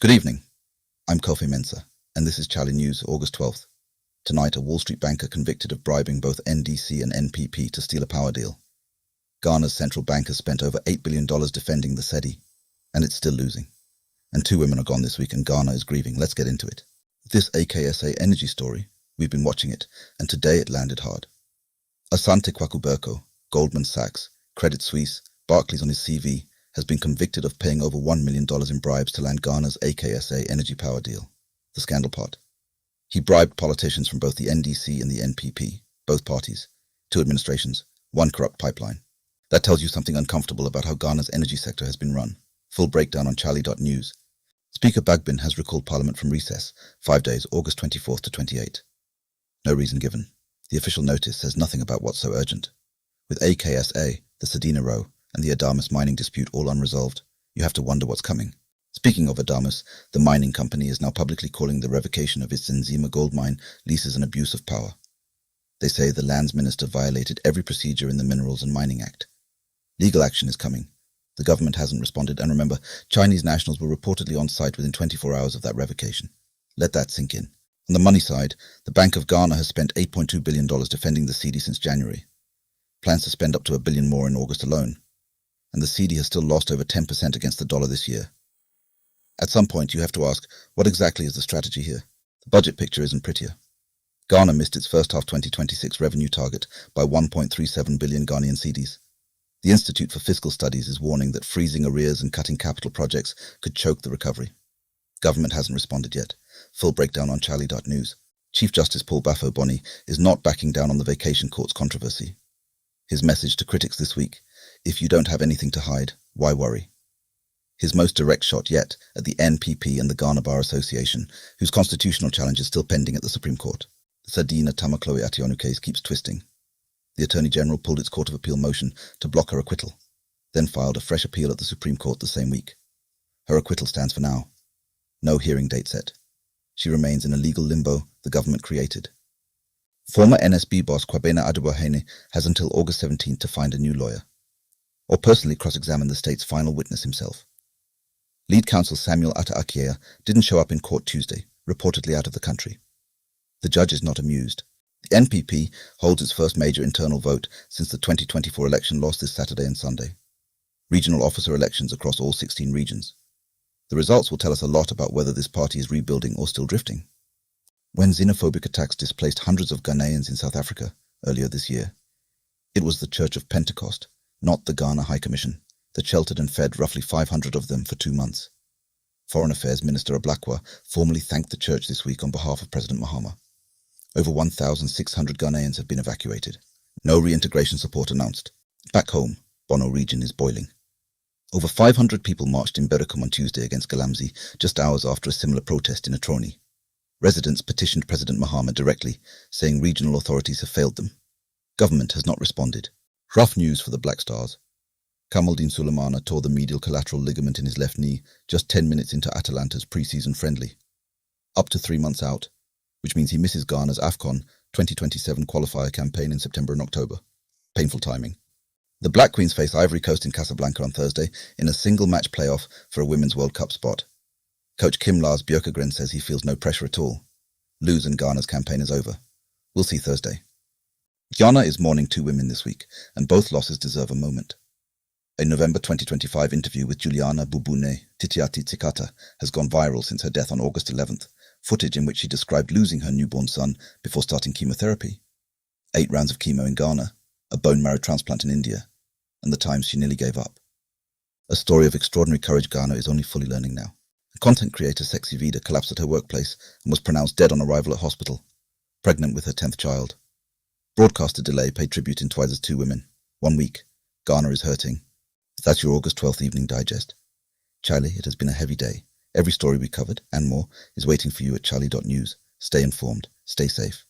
Good evening. I'm Kofi Mensah, and this is Chale.news, August 12th. Tonight, a Wall Street banker convicted of bribing both NDC and NPP to steal a power deal. Ghana's central bank has spent over $8 billion defending the Cedi, and it's still losing. And 2 women are gone this week, and Ghana is grieving. Let's get into it. This AKSA Energy story, we've been watching it, and today it landed hard. Asante Kwakuberko, Goldman Sachs, Credit Suisse, Barclays on his CV, has been convicted of paying over $1 million in bribes to land Ghana's AKSA Energy power deal, the scandal part. He bribed politicians from both the NDC and the NPP, both parties, 2 administrations, 1 corrupt pipeline. That tells you something uncomfortable about how Ghana's energy sector has been run. Full breakdown on chale.news. Speaker Bagbin has recalled Parliament from recess, 5 days, August 24th to 28. No reason given. The official notice says nothing about what's so urgent. With AKSA, the Cedi row, and the Adamus mining dispute all unresolved, you have to wonder what's coming. Speaking of Adamus, the mining company is now publicly calling the revocation of its Nzima gold mine leases an abuse of power. They say the lands minister violated every procedure in the Minerals and Mining Act. Legal action is coming. The government hasn't responded, and remember, Chinese nationals were reportedly on site within 24 hours of that revocation. Let that sink in. On the money side, the Bank of Ghana has spent $8.2 billion defending the Cedi since January. Plans to spend up to $1 billion more in August alone. And the Cedi has still lost over 10% against the dollar this year. At some point, you have to ask, what exactly is the strategy here? The budget picture isn't prettier. Ghana missed its first half 2026 revenue target by 1.37 billion Ghanaian cedis. The Institute for Fiscal Studies is warning that freezing arrears and cutting capital projects could choke the recovery. Government hasn't responded yet. Full breakdown on chale.news. Chief Justice Paul Bafo-Boni is not backing down on the vacation courts controversy. His message to critics this week: if you don't have anything to hide, why worry? His most direct shot yet at the NPP and the Ghana Bar Association, whose constitutional challenge is still pending at the Supreme Court. The Sadina Tamakloe Ationu case keeps twisting. The Attorney General pulled its Court of Appeal motion to block her acquittal, then filed a fresh appeal at the Supreme Court the same week. Her acquittal stands for now. No hearing date set. She remains in a legal limbo the government created. Former NSB boss Kwabena Adebuahene has until August 17th to find a new lawyer, or personally cross-examine the state's final witness himself. Lead counsel Samuel Ata-Akiea didn't show up in court Tuesday, reportedly out of the country. The judge is not amused. The NPP holds its first major internal vote since the 2024 election lost this Saturday and Sunday. Regional officer elections across all 16 regions. The results will tell us a lot about whether this party is rebuilding or still drifting. When xenophobic attacks displaced hundreds of Ghanaians in South Africa earlier this year, it was the Church of Pentecost, not the Ghana High Commission, that sheltered and fed roughly 500 of them for 2 months. Foreign Affairs Minister Ablakwa formally thanked the church this week on behalf of President Mahama. Over 1,600 Ghanaians have been evacuated. No reintegration support announced. Back home, Bono Region is boiling. Over 500 people marched in Berekum on Tuesday against Galamsey, just hours after a similar protest in Atroni. Residents petitioned President Mahama directly, saying regional authorities have failed them. Government has not responded. Rough news for the Black Stars. Kamaldeen Sulemana tore the medial collateral ligament in his left knee just 10 minutes into Atalanta's pre-season friendly. Up to 3 months out, which means he misses Ghana's AFCON 2027 qualifier campaign in September and October. Painful timing. The Black Queens face Ivory Coast in Casablanca on Thursday in a single-match playoff for a Women's World Cup spot. Coach Kim Lars Björkegren says he feels no pressure at all. Lose and Ghana's campaign is over. We'll see Thursday. Ghana is mourning 2 women this week, and both losses deserve a moment. A November 2025 interview with Juliana Titiati-Tsikata has gone viral since her death on August 11th, footage in which she described losing her newborn son before starting chemotherapy, 8 rounds of chemo in Ghana, a bone marrow transplant in India, and the times she nearly gave up. A story of extraordinary courage Ghana is only fully learning now. Content creator Sexxy Vida collapsed at her workplace and was pronounced dead on arrival at hospital, pregnant with her 10th child. Broadcaster Delay paid tribute in Twice's 2 women. 1 week. Ghana is hurting. That's your August 12th evening digest. Chale, it has been a heavy day. Every story we covered, and more, is waiting for you at chale.news. Stay informed. Stay safe.